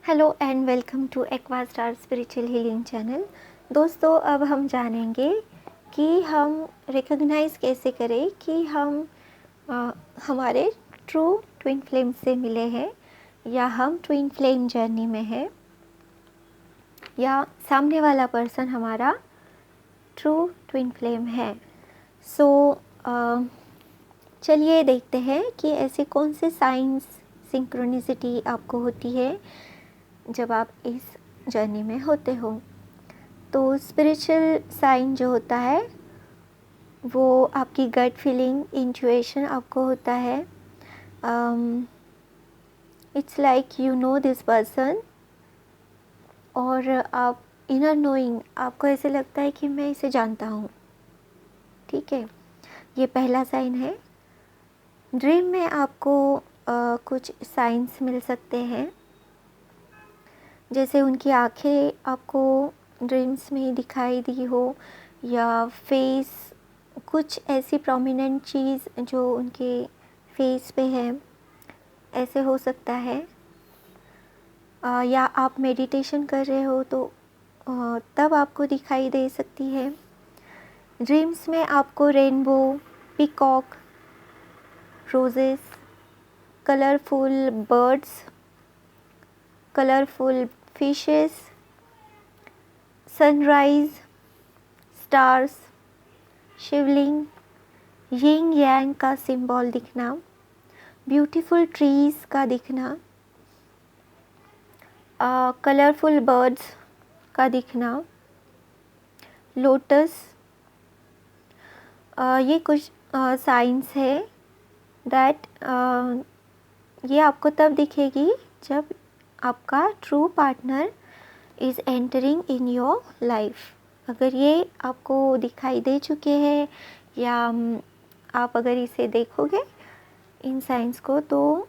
Hello and welcome to aqua star spiritual healing channel. दोस्तों, अब हम जानेंगे कि हम रिकॉग्नाइज़ कैसे करें कि हम हमारे ट्रू ट्विन फ्लेम से मिले हैं या हम ट्विन फ्लेम जर्नी में हैं या सामने वाला पर्सन हमारा ट्रू ट्विन फ्लेम है। सो चलिए देखते हैं कि ऐसे कौन से साइंस सिंक्रोनिसिटी आपको होती है जब आप इस जर्नी में होते हो। तो स्पिरिचुअल साइन जो होता है वो आपकी गट फीलिंग, इंट्यूशन आपको होता है। It's like you know this person, और आप इनर नोइंग, आपको ऐसे लगता है कि मैं इसे जानता हूँ। ठीक है, ये पहला साइन है। ड्रीम में आपको कुछ साइंस मिल सकते हैं, जैसे उनकी आंखें आपको ड्रीम्स में दिखाई दी हो, या फेस, कुछ ऐसी प्रोमिनेंट चीज़ जो उनके फेस पे है, ऐसे हो सकता है। या आप मेडिटेशन कर रहे हो तो तब आपको दिखाई दे सकती है। ड्रीम्स में आपको rainbow, peacock, roses, colourful birds, colourful fishes, sunrise, stars, Shivling, yin yang का सिंबल दिखना, ब्यूटीफुल ट्रीज़ का दिखना, कलरफुल बर्ड्स का दिखना, लोटस, ये कुछ साइंस है दैट ये आपको तब दिखेगी जब आपका true partner is entering in your life. अगर ये आपको दिखाई दे चुके हैं या आप अगर इसे देखोगे इन साइंस को, तो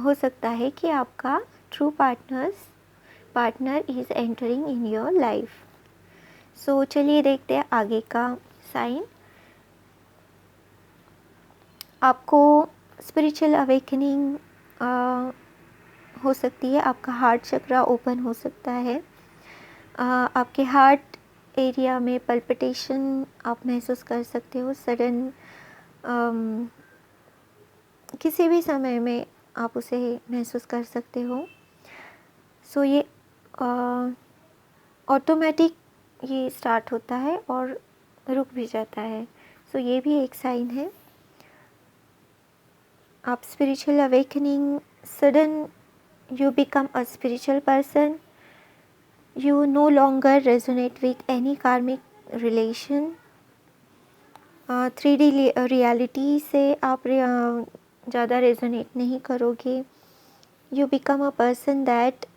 हो सकता है कि आपका true partner is entering in your life. So चलिए देखते हैं आगे का साइन। आपको स्पिरिचुअल अवेकनिंग हो सकती है, आपका हार्ट चक्रा ओपन हो सकता है, आपके हार्ट एरिया में पल्पिटेशन आप महसूस कर सकते हो। सडन किसी भी समय में आप उसे महसूस कर सकते हो। सो ये ऑटोमेटिक ये स्टार्ट होता है और रुक भी जाता है। सो ये भी एक साइन है। आप spiritual awakening, sudden you become a spiritual person, you no longer resonate with any karmic relation, 3D reality से आप ज़्यादा रेजोनेट नहीं करोगे। you become a person that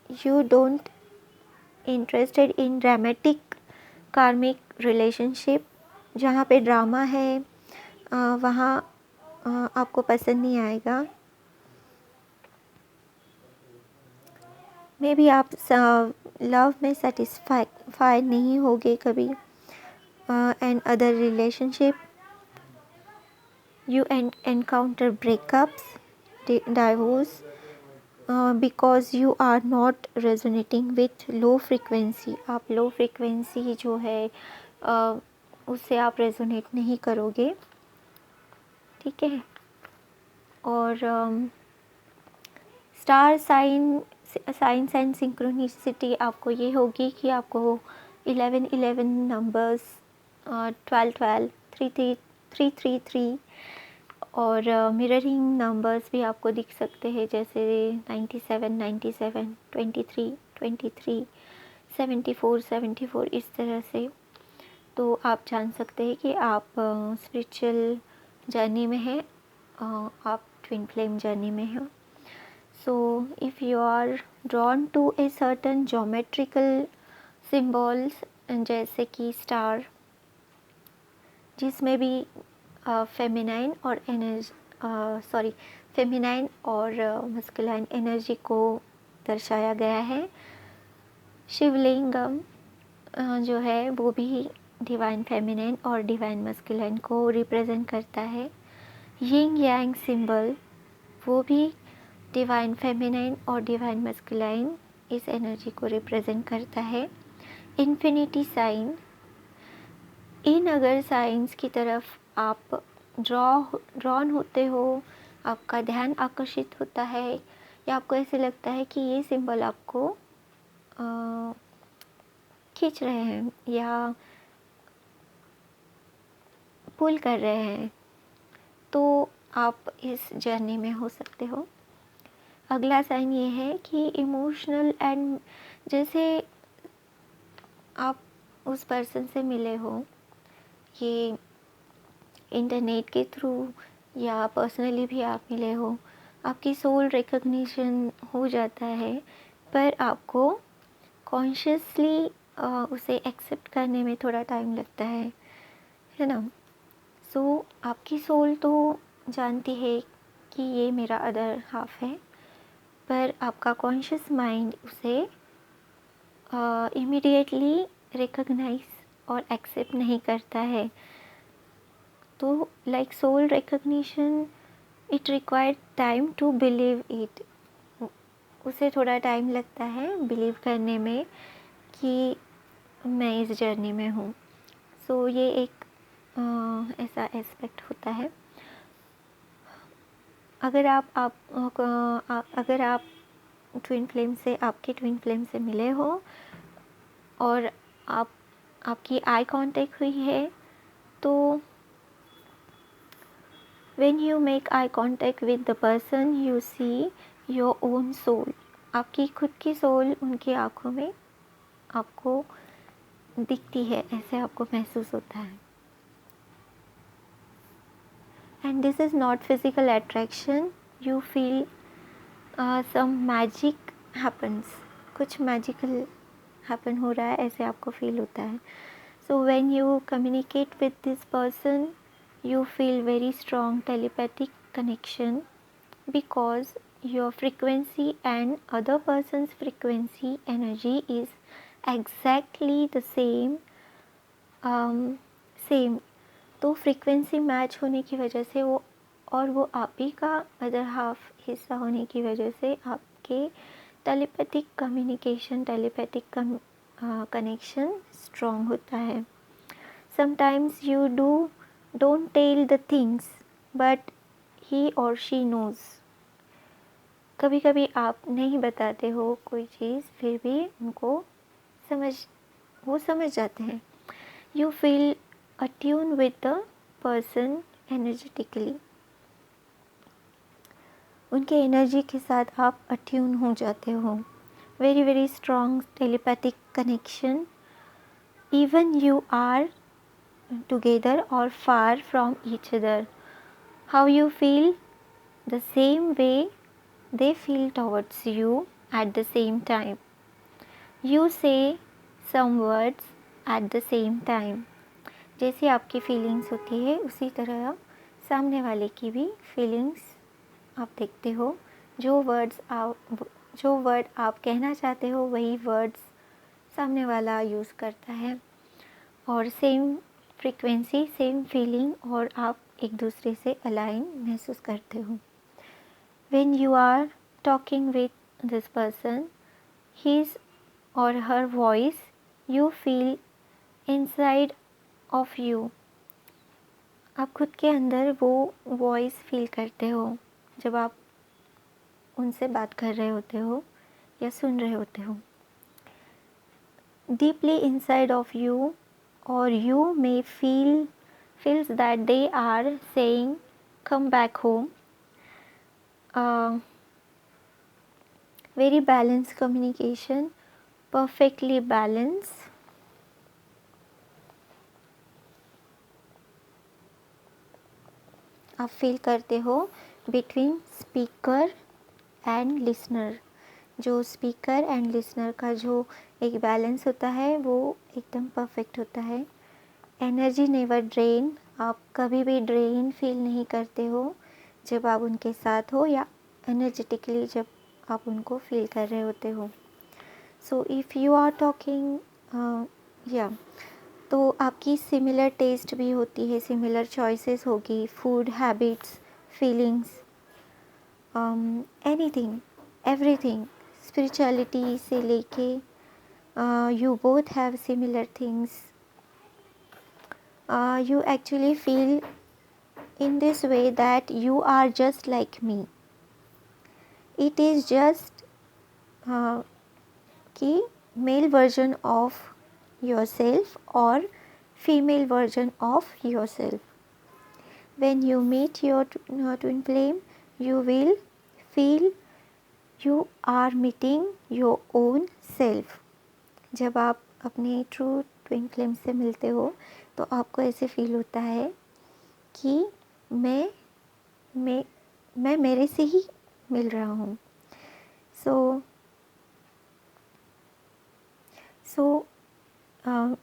you don't interested in dramatic karmic relationship, जहाँ पे drama है वहाँ आपको पसंद नहीं आएगा। मे बी आप लव में सेटिस्फाई नहीं होगे कभी। And other relationship, you encounter breakups, divorce, because you are not resonating with low frequency। आप लो फ्रीक्वेंसी जो है उससे आप रेजोनेट नहीं करोगे। ठीक है। और स्टार साइंस एंड सिंक्रोनिसिटी आपको ये होगी कि आपको 11 नंबर्स, 12 3 और मिररिंग नंबर्स भी आपको दिख सकते हैं, जैसे 97 23 74 इस तरह से। तो आप जान सकते हैं कि आप स्पिरिचुअल जर्नी में हैं, आप ट्विन फ्लेम जर्नी में हैं। So if you are drawn to a certain geometrical symbols, जैसे कि स्टार, जिसमें भी फेमिनाइन और मस्कुलाइन एनर्जी को दर्शाया गया है। शिवलिंगम जो है वो भी डिवाइन फेमिनाइन और डिवाइन मस्कुलाइन को रिप्रेजेंट करता है। यिंग यांग सिंबल वो भी डिवाइन फेमिनाइन और डिवाइन मस्कुलाइन इस एनर्जी को रिप्रेजेंट करता है। इन्फिनिटी साइन, इन अगर साइंस की तरफ आप ड्रॉन होते हो, आपका ध्यान आकर्षित होता है या आपको ऐसे लगता है कि ये सिंबल आपको खींच रहे हैं या पुल कर रहे हैं, तो आप इस जर्नी में हो सकते हो। अगला साइन ये है कि इमोशनल एंड, जैसे आप उस पर्सन से मिले हो, ये इंटरनेट के थ्रू या पर्सनली भी आप मिले हो, आपकी सोल रिकग्निशन हो जाता है, पर आपको कॉन्शियसली उसे एक्सेप्ट करने में थोड़ा टाइम लगता है ना। सो आपकी सोल तो जानती है कि ये मेरा अदर हाफ है, पर आपका कॉन्शियस माइंड उसे इमीडिएटली रिकग्नाइज और एक्सेप्ट नहीं करता है। तो like soul recognition, it required time to believe it, उसे थोड़ा टाइम लगता है बिलीव करने में कि मैं इस जर्नी में हूँ। सो ये एक ऐसा एस्पेक्ट होता है। अगर अगर आप ट्विन फ्लेम से, आपके ट्विन फ्लेम से मिले हो और आपकी आई कांटेक्ट हुई है, तो when you make eye contact with the person you see your own soul, आपकी खुद की सोल उनकी आँखों में आपको दिखती है, ऐसे आपको महसूस होता है। And this is not physical attraction, you feel some magic happens, कुछ मैजिकल हैपन हो रहा है, ऐसे आपको फील होता है। So when you communicate with this person, you feel very strong telepathic connection because your frequency and other person's frequency energy is exactly the same, same. तो frequency match होने की वजह से वो आप ही का अदर हाफ हिस्सा होने की वजह से आपके telepathic communication, telepathic connection strong होता है। Sometimes you don't tell the things but he और शी नोज़, कभी कभी आप नहीं बताते हो कोई चीज़, फिर भी वो समझ जाते हैं। You feel attune with the person energetically, उनके एनर्जी के साथ आप अट्यून हो जाते हो। Very very strong telepathic connection, even you are together और far from each other, how you feel the same way they feel towards you at the same time. You say some words at the same time. जैसी आपकी feelings होती है उसी तरह सामने वाले की भी फीलिंग्स आप देखते हो। जो वर्ड आप कहना चाहते हो वही वर्ड्स सामने वाला यूज़ करता है, और सेम फ्रीक्वेंसी, सेम फीलिंग, और आप एक दूसरे से अलाइन महसूस करते हो। When you are talking with this person, his or her voice, you feel inside of you. आप खुद के अंदर वो वॉइस फील करते हो जब आप उनसे बात कर रहे होते हो या सुन रहे होते हो। Deeply inside of you, or you may feels that they are saying, "Come back home." Very balanced communication, perfectly balanced. आप फील करते हो बिटवीन स्पीकर एंड लिसनर, जो स्पीकर एंड लिसनर का जो एक बैलेंस होता है वो एकदम परफेक्ट होता है। एनर्जी नेवर ड्रेन, आप कभी भी ड्रेन फील नहीं करते हो जब आप उनके साथ हो या एनर्जेटिकली जब आप उनको फील कर रहे होते हो। So if you are talking या, तो आपकी सिमिलर टेस्ट भी होती है, सिमिलर चॉइसेस होगी, food habits, feelings, anything, everything, spirituality से लेके you both have similar things. You actually feel in this way that you are just like me. It is just कि male version of yourself or female version of yourself. When you meet your twin flame, you will feel you are meeting your own self. जब आप अपने true twin flame से मिलते हो तो आपको ऐसे फील होता है कि मैं मेरे से ही मिल रहा हूँ. सो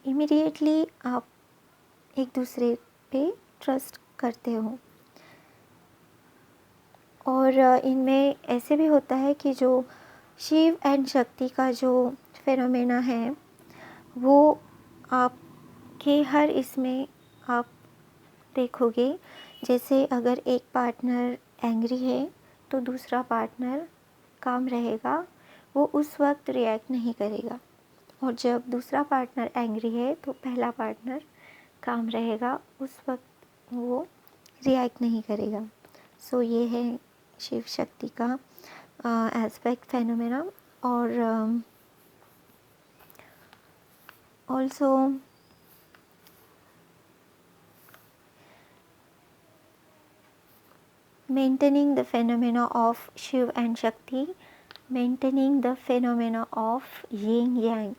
इमीडिएटली आप एक दूसरे पे ट्रस्ट करते हो. और इनमें ऐसे भी होता है कि जो शिव एंड शक्ति का जो फेनोमेना है वो आपके हर इसमें आप देखोगे. जैसे अगर एक पार्टनर एंग्री है तो दूसरा पार्टनर काम रहेगा, वो उस वक्त रिएक्ट नहीं करेगा. और जब दूसरा पार्टनर एंग्री है तो पहला पार्टनर काम रहेगा, उस वक्त वो रिएक्ट नहीं करेगा. सो ये है शिव शक्ति का एस्पेक्ट फेनोमेना. और also maintaining the phenomena of Shiv and Shakti, maintaining the phenomena of yin yang.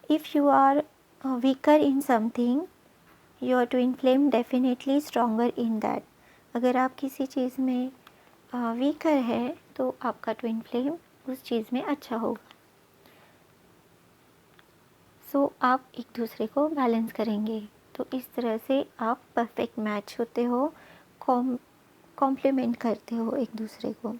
If you are weaker in something, your twin flame definitely stronger in that. अगर आप किसी चीज़ में वीकर है तो आपका ट्विन फ्लेम उस चीज़ में अच्छा होगा. सो आप एक दूसरे को बैलेंस करेंगे. तो इस तरह से आप परफेक्ट मैच होते हो, कॉम्प्लीमेंट करते हो एक दूसरे को.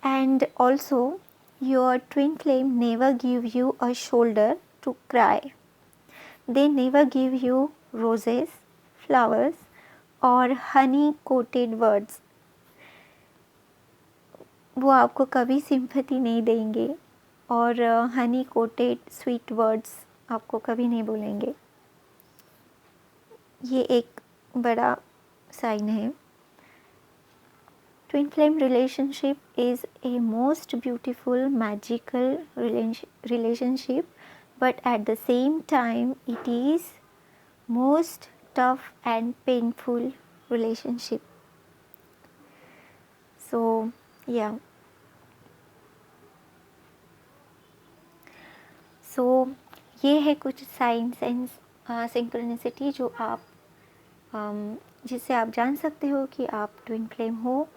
And also your twin flame never give you a shoulder to cry. They never give you roses, flowers और हनी कोटेड वर्ड्स. वो आपको कभी सिंपैथी नहीं देंगे और हनी कोटेड स्वीट वर्ड्स आपको कभी नहीं बोलेंगे. ये एक बड़ा साइन है. Twin flame relationship is a most beautiful magical relationship, but at the same time it is most tough and painful relationship. So yeah, so ये है कुछ साइंस एंड सिंक्रोनिसिटी जो आप जिससे आप जान सकते हो कि आप ट्विन फ्लेम हो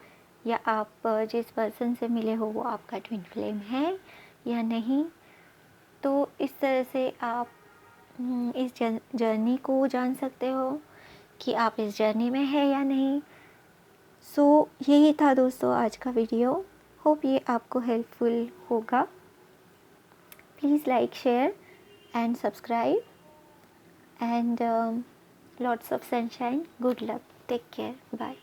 या आप जिस पर्सन से मिले हो वो आपका ट्विन फ्लेम है या नहीं. तो इस तरह से आप इस जर्नी को जान सकते हो कि आप इस जर्नी में है या नहीं. सो यही था दोस्तों आज का वीडियो. होप ये आपको हेल्पफुल होगा. Please like, share and subscribe and lots of sunshine. Good luck. Take care. Bye.